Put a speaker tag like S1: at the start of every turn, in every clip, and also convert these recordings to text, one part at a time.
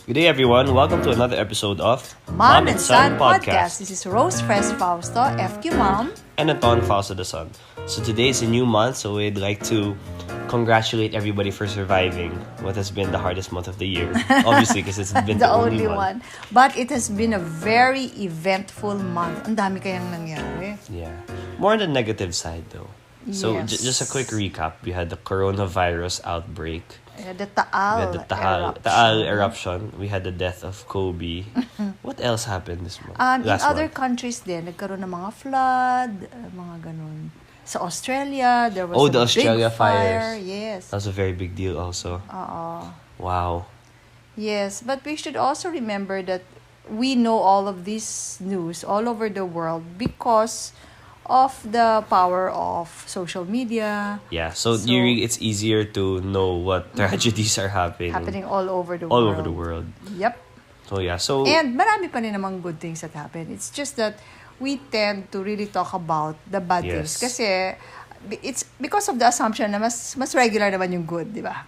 S1: Good day, everyone. Welcome to another episode of
S2: Mom and Son Podcast. This is Rose Fres Fausto, FQ Mom.
S1: and Anton Fausto the Son. So today is a new month, so we'd like to congratulate everybody for surviving what has been the hardest month of the year. Obviously, because it's been
S2: The only one. But it has been a very eventful month. Ang dami kayang nangyari.
S1: Yeah. More on the negative side, though. So
S2: Yes.
S1: just a quick recap. We had the coronavirus outbreak.
S2: The Taal,
S1: We had the Taal eruption. We had the death of Kobe. What else happened this month?
S2: In other countries din, nagkaroon ng mga flood, mga ganun. Sa Australia, there was
S1: the
S2: a
S1: Australia
S2: big fire.
S1: fires.
S2: Yes.
S1: That was a very big deal also. Wow.
S2: Yes, but we should also remember that we know all of this news all over the world because of the power of social media.
S1: Yeah, so it's easier to know what tragedies are happening
S2: all over the
S1: all
S2: world.
S1: over the world.
S2: Yep.
S1: So yeah, so
S2: And marami pa rin namang good things that happen. It's just that we tend to really talk about the bad things.
S1: Yes.
S2: Kasi it's because of the assumption na mas regular naman yung good, di ba?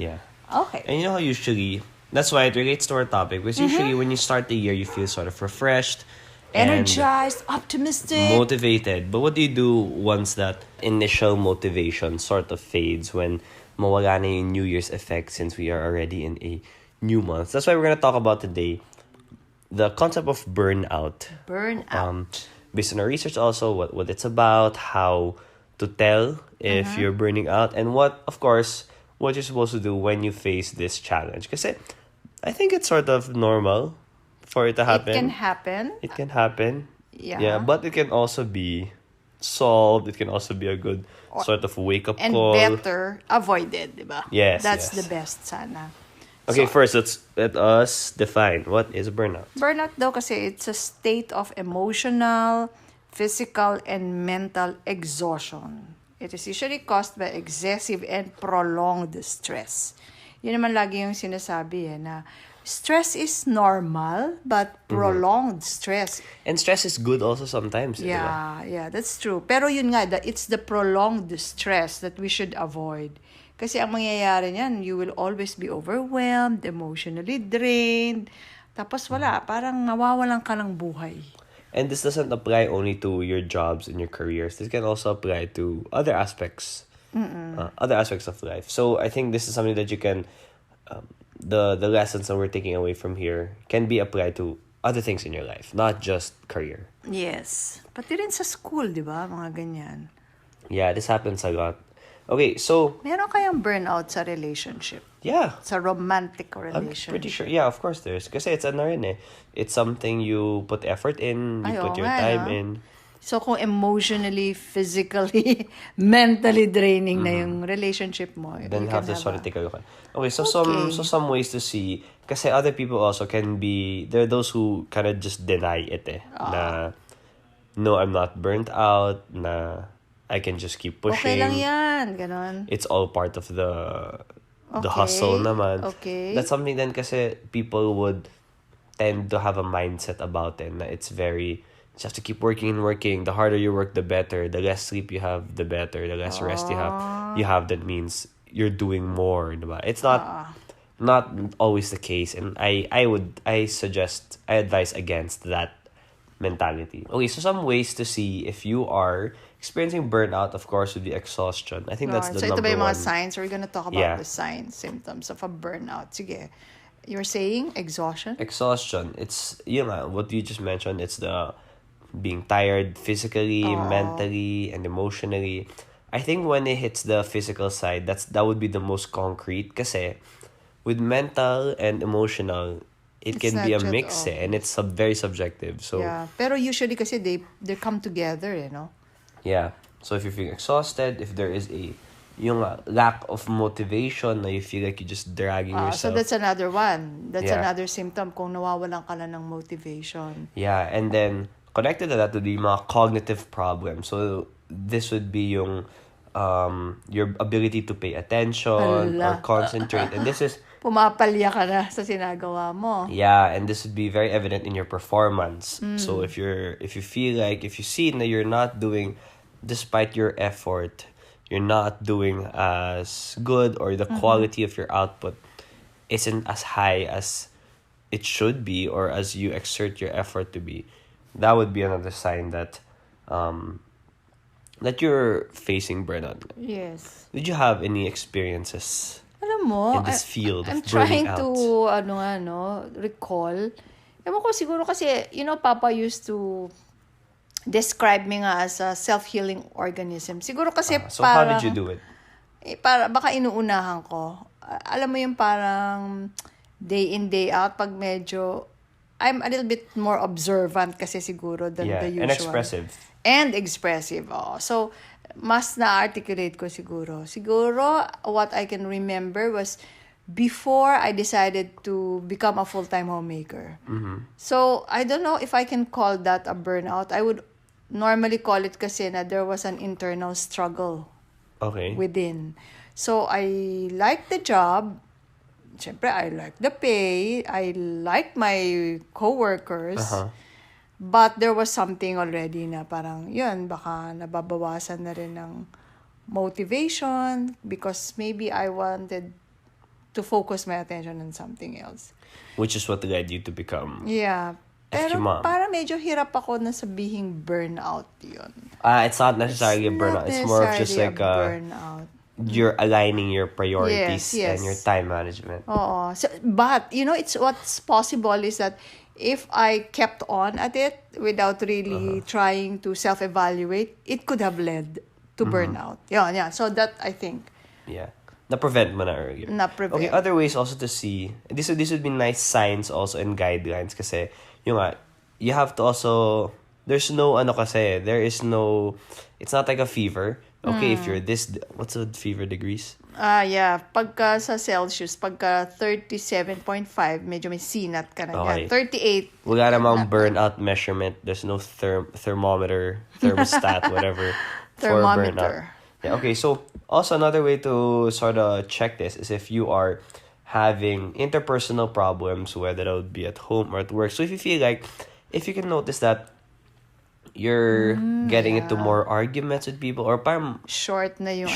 S1: yeah.
S2: Okay.
S1: And you know how usually that's why it relates to our topic. Because usually when you start the year, you feel sort of refreshed, and
S2: Energized, optimistic.
S1: motivated. But what do you do once that initial motivation sort of fades, when mawala na yung New Year's effect, since we are already in a new month? That's why we're gonna talk about today the concept of burnout.
S2: Burnout.
S1: Based on our research also, what it's about, how to tell if you're burning out, and what you're supposed to do when you face this challenge. Because I think it's sort of normal for it to happen.
S2: It can happen.
S1: It can happen.
S2: Yeah.
S1: Yeah, but it can also be solved. It can also be a good sort of wake-up
S2: And
S1: call.
S2: better avoided, di ba?
S1: Yes,
S2: That's
S1: yes.
S2: the best sana.
S1: Okay,
S2: So,
S1: first, let us define what is burnout.
S2: burnout daw kasi it's a state of emotional, physical, and mental exhaustion. It is usually caused by excessive and prolonged stress. Yun naman lagi yung sinasabi na stress is normal, but prolonged stress.
S1: And stress is good also sometimes. di ba?
S2: Yeah, that's true. Pero yun nga, it's the prolonged stress that we should avoid. Kasi ang mangyayari niyan, you will always be overwhelmed, emotionally drained. Tapos wala, parang nawawalan ka ng buhay.
S1: And this doesn't apply only to your jobs and your careers. This can also apply to other aspects, other aspects of life. So I think this is something that you can, the lessons that we're taking away from here can be applied to other things in your life, not just career.
S2: Yes. Pati rin sa school, di ba? Mga ganyan.
S1: Yeah, this happens a lot. Okay, so
S2: Meron kayang burnout sa relationship?
S1: yeah,
S2: Sa romantic
S1: I'm
S2: relationship?
S1: pretty sure. Yeah, of course there's. Kasi it's ano rin eh. It's something you put effort in, you
S2: Ay,
S1: put
S2: oo
S1: your
S2: nga,
S1: time
S2: no?
S1: in.
S2: So, kung emotionally, physically, mentally draining na yung relationship mo,
S1: Then
S2: you
S1: have
S2: can
S1: to sort of
S2: a-
S1: take a look at. Okay, so
S2: Okay.
S1: some ways to see, kasi other people also can be, there are those who kind of just deny it eh. Na, no, I'm not burnt out, na I can just keep pushing.
S2: Okay lang yan, ganon.
S1: It's all part of the
S2: Okay.
S1: hustle naman.
S2: Okay.
S1: That's something then kasi people would tend to have a mindset about it na it's very, you just have to keep working and working. The harder you work, the better. The less sleep you have, the better. The less rest you have, that means you're doing more. Diba? It's not always the case, and I advise against that mentality. Okay, so some ways to see if you are experiencing burnout, of course, would be exhaustion. I think that's the
S2: So, ito
S1: number
S2: ba yung mga
S1: one.
S2: signs? We're gonna talk about
S1: Yeah.
S2: the signs, symptoms of a burnout. Sige. You're saying exhaustion?
S1: Exhaustion. It's, what you just mentioned. It's the being tired physically, mentally, and emotionally. I think when it hits the physical side, that would be the most concrete. Kasi with mental and emotional, it
S2: It's
S1: can be a
S2: not
S1: mix
S2: just-
S1: and it's very subjective. So
S2: Yeah. Pero usually kasi they come together,
S1: yeah. So if you feel exhausted, if there is yung lack of motivation, na you feel like you're just dragging
S2: So
S1: yourself.
S2: that's another one. That's
S1: Yeah.
S2: another symptom kung nawawalan ka na ng motivation.
S1: Yeah, and then connected to that would be mga cognitive problems. So this would be yung your ability to pay attention or
S2: Hala.
S1: concentrate, and this is
S2: Pumapalya ka na sa sinagawa mo.
S1: and this would be very evident in your performance. So if you feel like, if you see that you're not doing, despite your effort, you're not doing as good, or the quality of your output isn't as high as it should be or as you exert your effort to be, that would be another sign that that you're facing burnout.
S2: Yes.
S1: Did you have any experiences
S2: Alam mo,
S1: in this field
S2: I'm
S1: of burning
S2: trying
S1: out?
S2: to, recall. Ewan ko siguro kasi, Papa used to describe me nga as a self-healing organism. Siguro kasi
S1: So how did you do it?
S2: baka inuunahan ko. Alam mo yung parang day in, day out, pag medyo, I'm a little bit more observant kasi siguro than the usual.
S1: And expressive.
S2: And expressive, oh. So, mas na-articulate ko siguro. Siguro, what I can remember was before I decided to become a full-time homemaker.
S1: Mm-hmm.
S2: So, I don't know if I can call that a burnout. I would normally call it kasi na there was an internal struggle within. So, I liked the job. Siyempre, I liked the pay. I liked my coworkers. But there was something already na parang, yun, baka nababawasan na rin ng motivation because maybe I wanted to focus my attention on something else.
S1: Which is what led you to become
S2: Pero
S1: mom.
S2: parang medyo hirap ako na sabihing burnout yun.
S1: It's not necessarily a burnout. It's more of just like
S2: burnout.
S1: You're aligning your priorities
S2: Yes.
S1: and your time management.
S2: Oo. So, but, it's what's possible is that if I kept on at it without really trying to self-evaluate, it could have led to burnout. Yeah. So that, I think.
S1: Yeah. Na-prevent mo na earlier.
S2: Na-prevent.
S1: Okay, other ways also to see. This would be nice signs also and guidelines kasi you have to also, there's no it's not like a fever. Okay, if you're what's the fever degrees?
S2: Pagka sa Celsius, pagka 37.5, medyo may sinat ka na yan. 38.
S1: Wala namang burnout measurement. There's no thermometer, thermostat, whatever.
S2: Thermometer.
S1: For burnout. Yeah, okay, so also another way to sort of check this is if you are having interpersonal problems, whether that would be at home or at work. So if you can notice that you're getting into more arguments with people or parang
S2: short na yung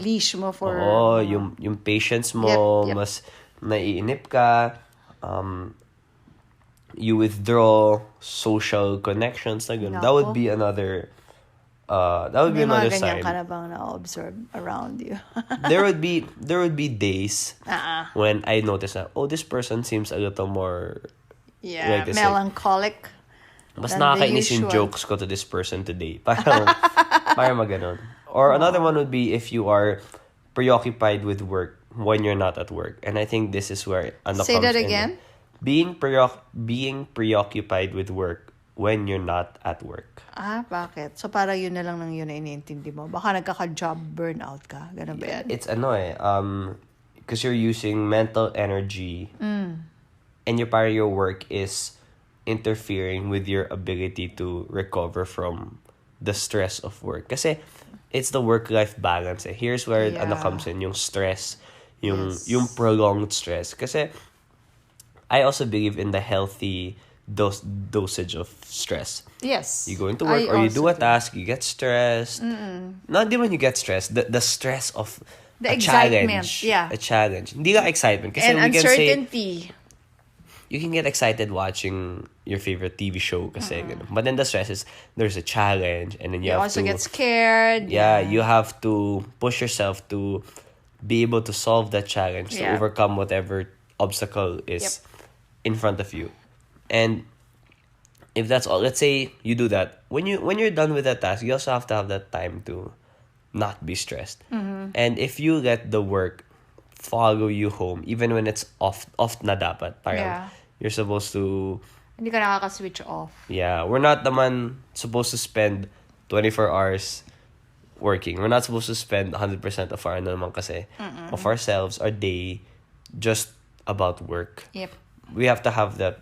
S2: leash mo for
S1: yung patience mo
S2: Yep.
S1: mas naiinip ka, you withdraw social connections na ganun. That would be another another sign.
S2: May mga ganyan ka na bang na-observe around you?
S1: there would be days when I notice that this person seems a little more
S2: melancholic.
S1: Mas nakakainis yung jokes ko to this person today. Parang maganon. Or another one would be if you are preoccupied with work when you're not at work. And I think this is where
S2: Say that again?
S1: Being preoccupied with work when you're not at work.
S2: Bakit? So parang yun na lang yun na iniintindi mo. Baka nagkaka-job burnout ka. Ganun ba yan?
S1: It's because you're using mental energy and your work is interfering with your ability to recover from the stress of work. Kasi it's the work-life balance. Here's where comes in, yung stress, yung prolonged stress. Kasi I also believe in the healthy dosage of stress.
S2: Yes.
S1: You go into work or you do a task, you get stressed. Not when you get stressed, the stress of
S2: the
S1: a
S2: excitement,
S1: challenge. A challenge. Hindi ka excitement. Kasi
S2: and
S1: we
S2: uncertainty.
S1: You can get excited watching your favorite TV show kasi but then the stress is there's a challenge and then you have
S2: also
S1: to
S2: get scared.
S1: You have to push yourself to be able to solve that challenge, to overcome whatever obstacle is in front of you. And if that's all, let's say you do that, when you're done with that task, you also have to have that time to not be stressed. And if you let the work follow you home, even when it's off na dapat, parang you're supposed to...
S2: Hindi ka nakaka-switch off.
S1: Yeah, we're not naman supposed to spend 24 hours working. We're not supposed to spend 100% of our naman kasi of ourselves, our day, just about work.
S2: Yep.
S1: We have to have that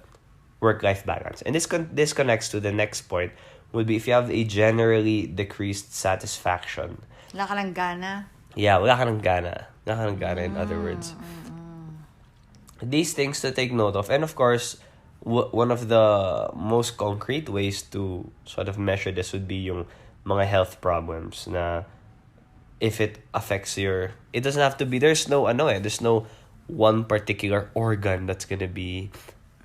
S1: work-life balance. And this connects to the next point, would be if you have a generally decreased satisfaction.
S2: Wala ka ng gana.
S1: Yeah, wala ka ng gana. Wala ka ng gana, in other words. These things to take note of. And of course, one of the most concrete ways to sort of measure this would be yung mga health problems na if it affects it doesn't have to be, there's no one particular organ that's gonna be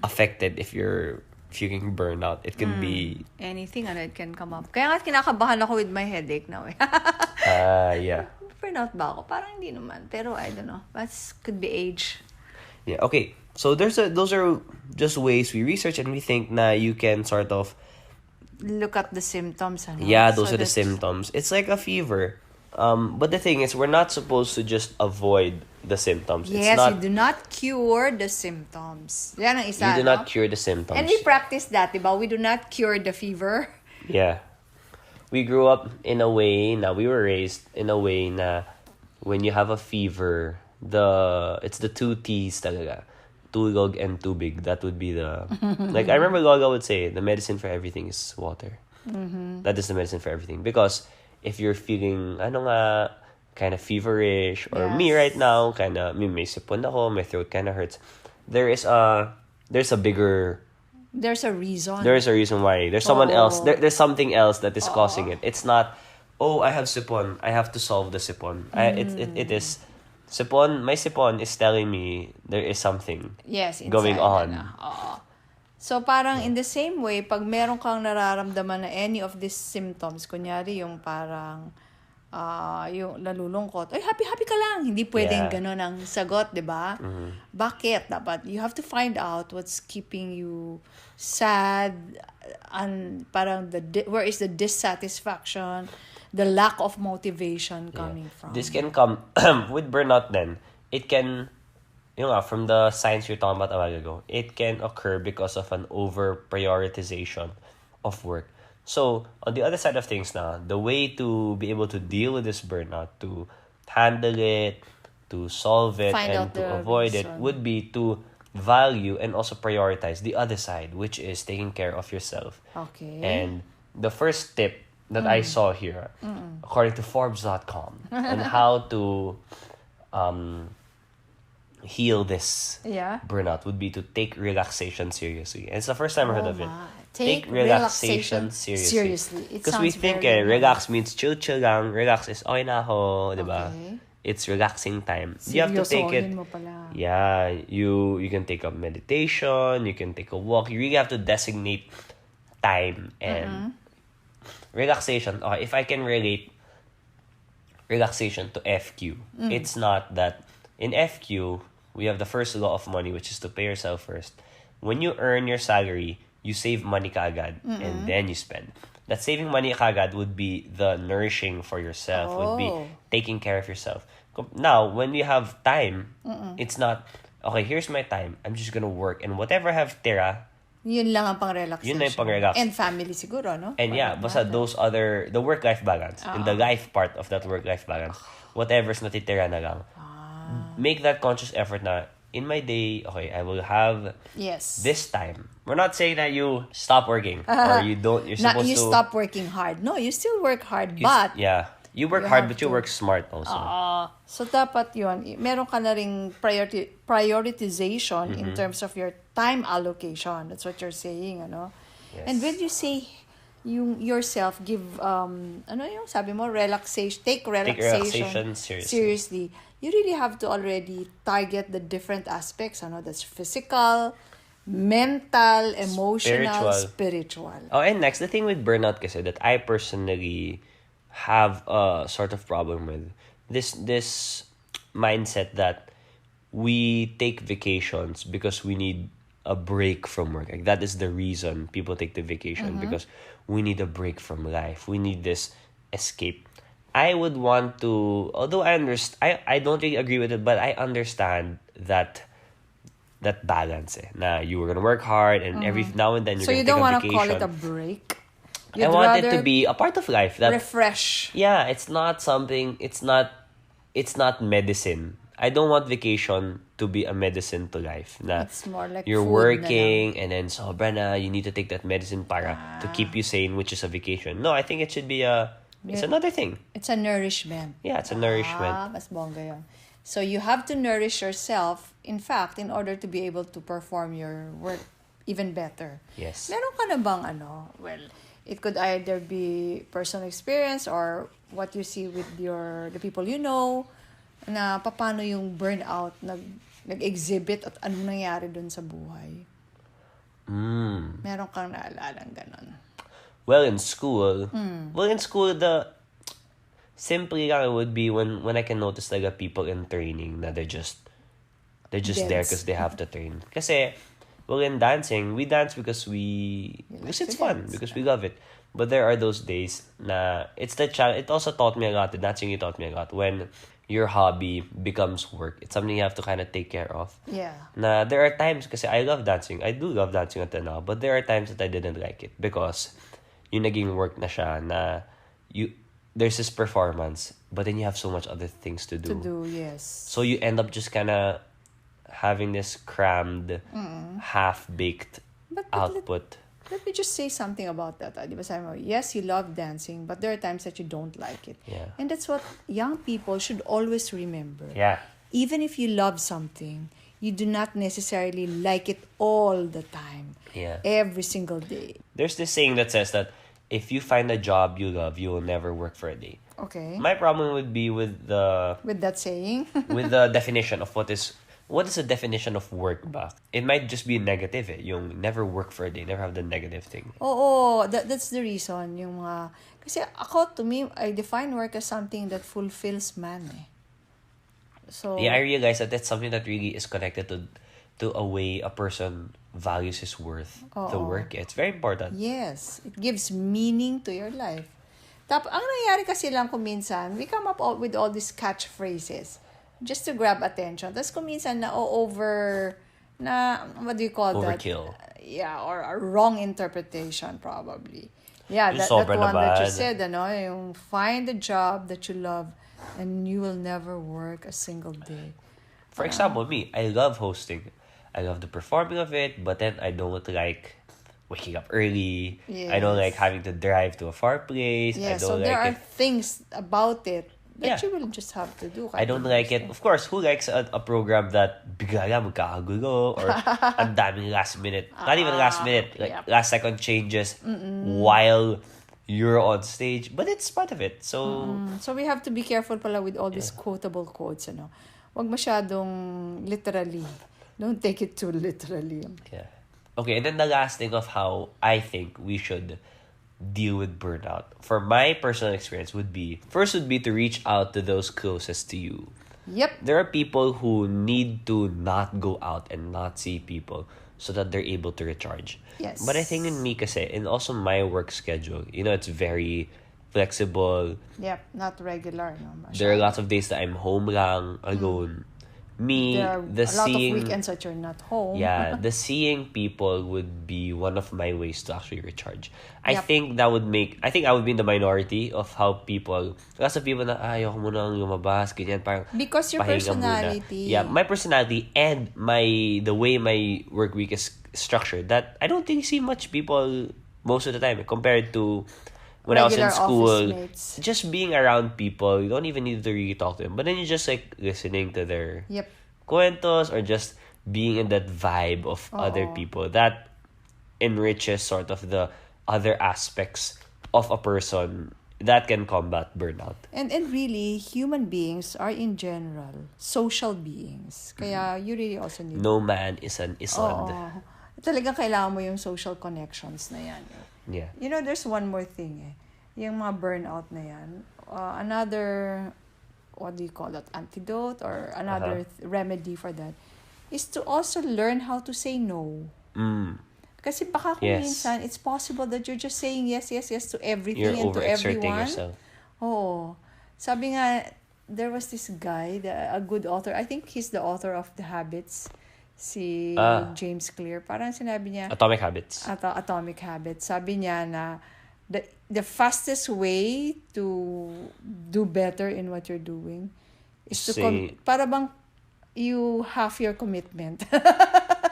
S1: affected if you're feeling burnout. It can be
S2: Anything, it can come up. Kaya nga kinakabahan ako with my headache now eh.
S1: yeah.
S2: Burnout ba ako? Parang hindi naman. Pero I don't know. That could be age.
S1: Yeah, okay. So those are just ways we research and we think na you can sort of
S2: Look at the symptoms.
S1: yeah, those are the symptoms. It's like a fever. But the thing is, we're not supposed to just avoid the symptoms.
S2: Yes,
S1: it's not,
S2: you do not cure the symptoms. Yan ang isa,
S1: you do not cure the symptoms.
S2: And we practice that, diba? We do not cure the fever.
S1: Yeah. We grew up in a way, we were raised in a way na when you have a fever, it's the two T's talaga. Tulog and tubig. That would be the... Like, I remember Lola would say, the medicine for everything is water. That is the medicine for everything. Because if you're feeling, kind of feverish, or me right now, may sipon ako, my throat kind of hurts, there's a bigger...
S2: There's a reason.
S1: There's a reason why. There's someone else. There's something else that is causing it. It's not, I have sipon. I have to solve the sipon. It is... my sipon is telling me there is something going on.
S2: So, parang in the same way, pag meron kang nararamdaman na any of these symptoms, kunyari yung parang, yung nalulungkot, happy ka lang. Hindi pwedeng ganun ang sagot, di ba? Bakit? Dapat, you have to find out what's keeping you sad, and parang where is the dissatisfaction, the lack of motivation coming from.
S1: This can come with burnout then. It can, from the signs you're talking about a while ago, it can occur because of an over-prioritization of work. So, on the other side of things now, the way to be able to deal with this burnout, to handle it, to solve it, and to avoid it, would be to value and also prioritize the other side, which is taking care of yourself.
S2: Okay.
S1: And the first tip that I saw here, according to Forbes.com, on how to heal this burnout would be to take relaxation seriously. And it's the first time I heard of it. Take relaxation seriously. Because we think relax means chill lang. Relax is okay na ako, diba?
S2: Okay.
S1: It's relaxing time. You have to take it. Yeah, you can take a meditation, you can take a walk. You really have to designate time and relaxation. Okay, if I can relate relaxation to FQ, it's not that in FQ we have the first law of money, which is to pay yourself first. When you earn your salary, you save money kaagad and then you spend. That saving money kaagad would be the nourishing for yourself, would be taking care of yourself. Now, when you have time, it's not, okay, here's my time. I'm just gonna work. And whatever I have tira,
S2: yun lang ang pang-relaxation.
S1: Yun lang yung pang-relax.
S2: And family siguro, no?
S1: And basta those other, the work-life balance, in the life part of that work-life balance, whatever's natitira na lang. Make that conscious effort na, in my day, okay, I will have this time. We're not saying that you stop working or you don't, you're supposed
S2: you
S1: to...
S2: stop working hard. No, you still work hard, but...
S1: You work hard, but you work smart also.
S2: So, dapat yun, meron ka na ring prioritization in terms of your time allocation. That's what you're saying, ano?
S1: Yes.
S2: And when you say you yourself give, yung sabi mo, relaxation, take relaxation seriously. You really have to already target the different aspects, ano? That's physical, mental, emotional, spiritual.
S1: Oh, and next, the thing with burnout kasi that I personally have a sort of problem with this mindset that we take vacations because we need a break from work. Like that is the reason people take the vacation, because we need a break from life. We need this escape. I would want to, although I don't really agree with it, but I understand that balance. Na you were gonna work hard and every now and then you're gonna take a vacation. So you don't want to call
S2: it a break?
S1: I want it to be a part of life. That
S2: refresh.
S1: Yeah, it's not something. It's not medicine. I don't want vacation to be a medicine to life. Na
S2: it's more like
S1: you're working and then sobra na you need to take that medicine para to keep you sane, which is a vacation. No, I think it should be it's another thing.
S2: It's a nourishment.
S1: Yeah, it's a nourishment.
S2: Mas bongga yun. So you have to nourish yourself, in fact, in order to be able to perform your work even better.
S1: Yes.
S2: Meron ka na bang well, it could either be personal experience or what you see with the people you know, na paano yung burnout nag-exhibit at anong nangyari dun sa buhay. Meron kang naalalang ganon?
S1: Well, in school, the simply lang it would be when I can notice like people in training na they're just there
S2: Dense.
S1: because they have to train. Kasi, well, in dancing, we dance because
S2: like
S1: it's
S2: to
S1: fun,
S2: dance,
S1: because we love it. But there are those days na it's the challenge. It also taught me a lot. The dancing taught me a lot when your hobby becomes work. It's something you have to kind of take care of.
S2: Yeah.
S1: Na there are times, kasi I love dancing. I do love dancing until now. But there are times that I didn't like it because yung naging work na siya na there's this performance, but then you have so much other things to do.
S2: Yes.
S1: So you end up just kind of having this crammed, half-baked output.
S2: Let me just say something about that. Di ba sabi mo, yes, you love dancing, but there are times that you don't like it.
S1: Yeah.
S2: And that's what young people should always remember.
S1: Yeah.
S2: Even if you love something, you do not necessarily like it all the time.
S1: Yeah.
S2: Every single day.
S1: There's this saying that says that if you find a job you love, you will never work for a day.
S2: Okay.
S1: My problem would be with
S2: that saying.
S1: with the definition of what is the definition of work ba? It might just be negative yung never work for a day, never have the negative thing.
S2: That's the reason. Yung kasi ako, to me, I define work as something that fulfills man. So
S1: yeah, I realize that that's something that really is connected to a way a person values his worth. The work, it's very important.
S2: Yes, it gives meaning to your life. Ang nangyayari kasi lang kung minsan, we come up with all these catchphrases just to grab attention. Tapos kung minsan what do you call
S1: Overkill.
S2: that? Yeah, or a wrong interpretation probably. Yeah, that
S1: sobrang
S2: one that you
S1: bad.
S2: said, yung find a job that you love and you will never work a single day.
S1: For example, me, I love hosting. I love the performing of it, but then I don't like waking up early.
S2: Yes.
S1: I don't like having to drive to a far place.
S2: Yeah,
S1: I don't
S2: so
S1: like
S2: there are
S1: it.
S2: things about it that
S1: Yeah.
S2: you will just have to do.
S1: I don't like it. Of course, who likes a program that bigla lang magkakagulo or ang daming last minute, not even last minute, like
S2: yep.
S1: last second changes while you're on stage, but it's part of it. So
S2: So we have to be careful pala with all these quotable quotes, Wag masyadong literally. Don't take it too literally.
S1: yeah. Okay, and then the last thing of how I think we should deal with burnout, for my personal experience, would be to reach out to those closest to you.
S2: Yep.
S1: There are people who need to not go out and not see people so that they're able to recharge.
S2: Yes.
S1: But I think in me kasi, and also my work schedule, it's very flexible.
S2: Yep, not regular.
S1: There are lots of days that I'm home lang, alone. Me,
S2: There are
S1: the
S2: a lot of
S1: seeing...
S2: weekends that you're not home.
S1: Yeah, the seeing people would be one of my ways to actually recharge. I
S2: Yep.
S1: think I would be in the minority of how people, lots of people na ayoko munang lumabas, ganyan, parang
S2: Because your
S1: pahinga
S2: personality.
S1: Muna. Yeah, my personality and the way my work week is structured, that I don't really see much people most of the time compared to when I was in
S2: Regular
S1: school.
S2: office mates.
S1: Just being around people, you don't even need to really talk to them, but then you just like listening to their
S2: Yep.
S1: cuentos or just being in that vibe of other people that enriches sort of the other aspects of a person that can combat burnout.
S2: And really, human beings are in general social beings. Kaya you really also need...
S1: No man is an island.
S2: Talagang kailangan mo yung social connections na yan.
S1: Yeah.
S2: There's one more thing Yung mga burnout na yan, another, what do you call that, antidote or another remedy for that is to also learn how to say no. Kasi baka kung minsan, it's possible that you're just saying yes to everything
S1: You're
S2: and to
S1: overexerting
S2: everyone.
S1: yourself.
S2: Oo. Sabi nga, there was this guy, a good author, I think he's the author of The Habits, si James Clear. Parang sinabi niya,
S1: Atomic Habits.
S2: Atomic Habits. Sabi niya na the fastest way to do better in what you're doing is to para bang you have your commitment.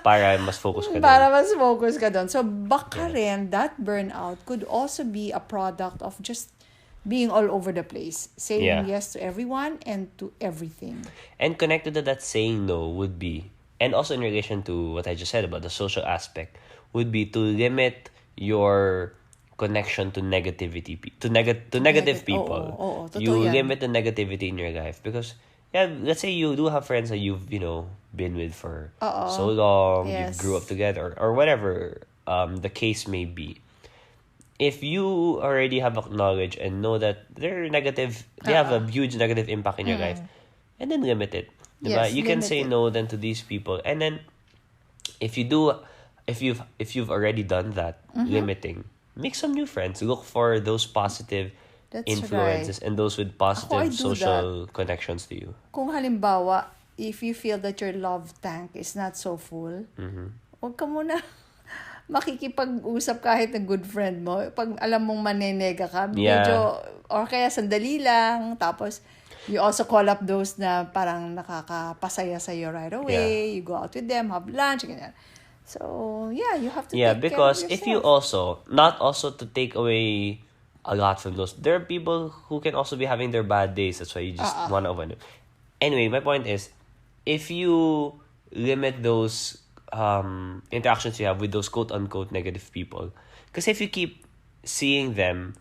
S1: Para mas focus ka
S2: Para mas focus ka doon. So baka rin that burnout could also be a product of just being all over the place, saying yes to everyone and to everything.
S1: And connected to that saying no would be, and also in relation to what I just said about the social aspect, would be to limit your connection to negativity, to negative people.
S2: Oo,
S1: You
S2: totoo yan.
S1: limit the negativity in your life because yeah, let's say you do have friends that you've, been with for so
S2: Oo.
S1: long, you
S2: Yes.
S1: grew up together, or whatever the case may be. If you already have acknowledged and know that they're negative, they have a huge negative impact in your life, and then limit it. Diba?
S2: Yes,
S1: You can
S2: limit
S1: say
S2: it.
S1: no then to these people. And then if you do if you've already done that, limiting, make some new friends. Look for those positive
S2: That's
S1: influences
S2: right.
S1: and those with
S2: Ako, I
S1: positive
S2: do
S1: social connections to you.
S2: Kung halimbawa, if you feel that your love tank is not so full, huwag ka muna makikipag-usap kahit na good friend mo. Pag alam mong manenega ka,
S1: Yeah.
S2: medyo, or kaya sandali lang, tapos you also call up those na parang nakakapasaya sa'yo right away. You go out with them, have lunch, ganyan. So, yeah, you have to
S1: Yeah,
S2: take
S1: because
S2: care of
S1: if you
S2: yourself.
S1: also, not also to take away a lot from those, there are people who can also be having their bad days. That's why you just want to avoid them. Anyway, my point is, if you limit those interactions you have with those quote-unquote negative people, because if you keep seeing them,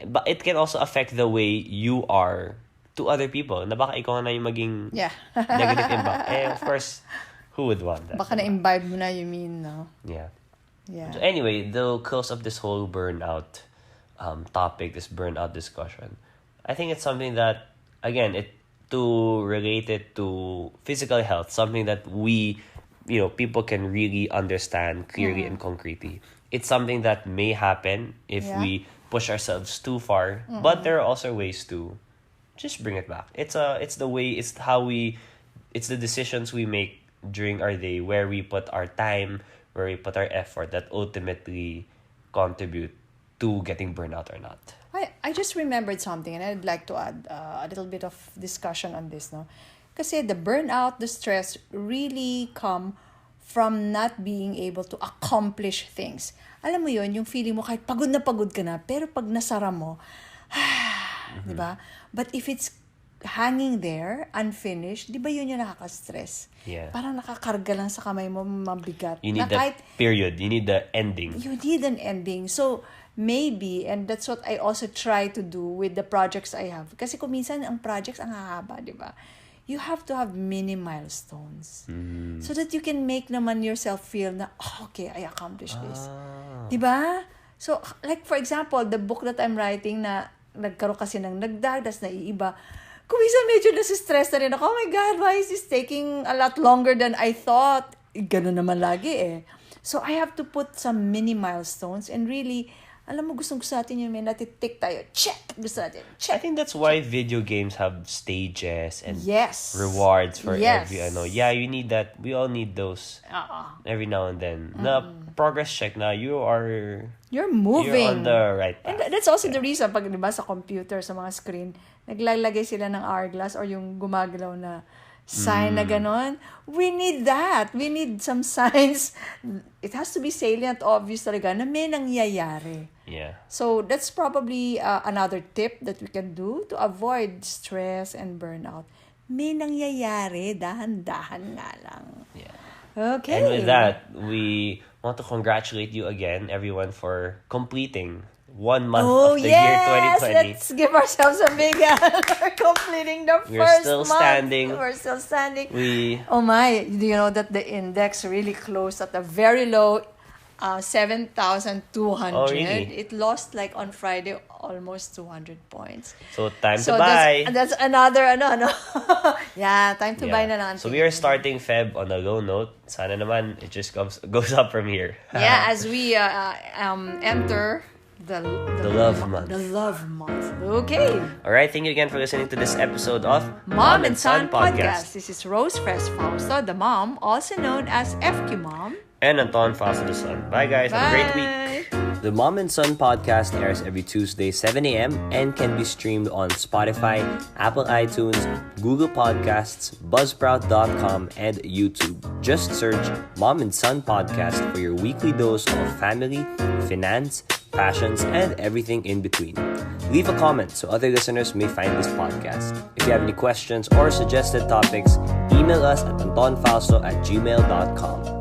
S1: but it can also affect the way you are to other people. Na baka ikaw na yung maging
S2: Yeah.
S1: negative impact. Of course, who would want that?
S2: Baka na-imbibe mo na, you mean, no?
S1: Yeah.
S2: Yeah.
S1: So anyway, the close of this whole burnout topic, this burnout discussion, I think it's something that, again, to relate it to physical health, something that we, people can really understand clearly and concretely. It's something that may happen if
S2: Yeah.
S1: we push ourselves too far, but there are also ways to just bring it back. It's the decisions we make during our day, where we put our time, where we put our effort, that ultimately contribute to getting burnout or not.
S2: I just remembered something, and I'd like to add a little bit of discussion on this, no? Kasi the burnout, the stress really come from not being able to accomplish things. Alam mo yon, yung feeling mo kahit pagod ka na, pero pag nasara mo, di ba? But if it's hanging there, unfinished, di ba yun yung nakaka-stress?
S1: Yeah.
S2: Parang nakakarga lang sa kamay mo, mabigat.
S1: You need
S2: Na kahit
S1: that period. You need the ending.
S2: you need an ending. So, maybe, and that's what I also try to do with the projects I have. Kasi kung minsan, ang projects ang hahaba, di ba? You have to have mini milestones. So that you can make naman yourself feel na, okay, I accomplished this. Di ba? So, like for example, the book that I'm writing na nagkaroon kasi ng nagdag, tas naiiba. Kung minsan medyo nasistress na rin ako, oh my God, why is this taking a lot longer than I thought? Ganun naman lagi eh. So, I have to put some mini milestones and really, alam mo, gustong-gusto natin yung may natitik tayo. Check! Gusto natin.
S1: I
S2: Check!
S1: think that's why video games have stages and
S2: Yes.
S1: rewards for
S2: Yes.
S1: every. Yeah, you need that. We all need those every now and then. Na progress check na
S2: You're
S1: you're
S2: moving.
S1: on the right
S2: And
S1: path.
S2: that's also the reason, pag diba sa computer, sa mga screen, naglalagay sila ng hourglass or yung gumagalaw na sign na ganon. We need that. We need some signs. It has to be salient, obvious talaga, na may nangyayari.
S1: Yeah.
S2: So, that's probably another tip that we can do to avoid stress and burnout. May nangyayari, dahan-dahan nga lang.
S1: Yeah.
S2: Okay.
S1: And with that, we want to congratulate you again, everyone, for completing 1 month of the year 2020.
S2: Let's give ourselves a big hand for completing the
S1: We're
S2: first
S1: still
S2: month.
S1: standing.
S2: We're still standing.
S1: We
S2: Oh my, do you know that the index really closed at a very low 7,200.
S1: Oh, really?
S2: It lost like on Friday almost 200 points.
S1: so time
S2: So
S1: to buy.
S2: that's another ano. Yeah, time to buy na lang.
S1: So we are starting Feb on a low note. Sana naman it just goes up from here.
S2: Yeah, as we enter the
S1: love month.
S2: The love month. Okay.
S1: All right, thank you again for listening to this episode of
S2: Mom and Son Podcast. This is Rose Fresh Fausto, the mom, also known as FQ Mom.
S1: and Anton Fausto the Son. Bye guys, have a great week. The Mom and Son podcast airs every Tuesday, 7 a.m. and can be streamed on Spotify, Apple iTunes, Google Podcasts, Buzzsprout.com, and YouTube. Just search Mom and Son Podcast for your weekly dose of family, finance, passions, and everything in between. Leave a comment so other listeners may find this podcast. If you have any questions or suggested topics, email us at antonfausto@gmail.com.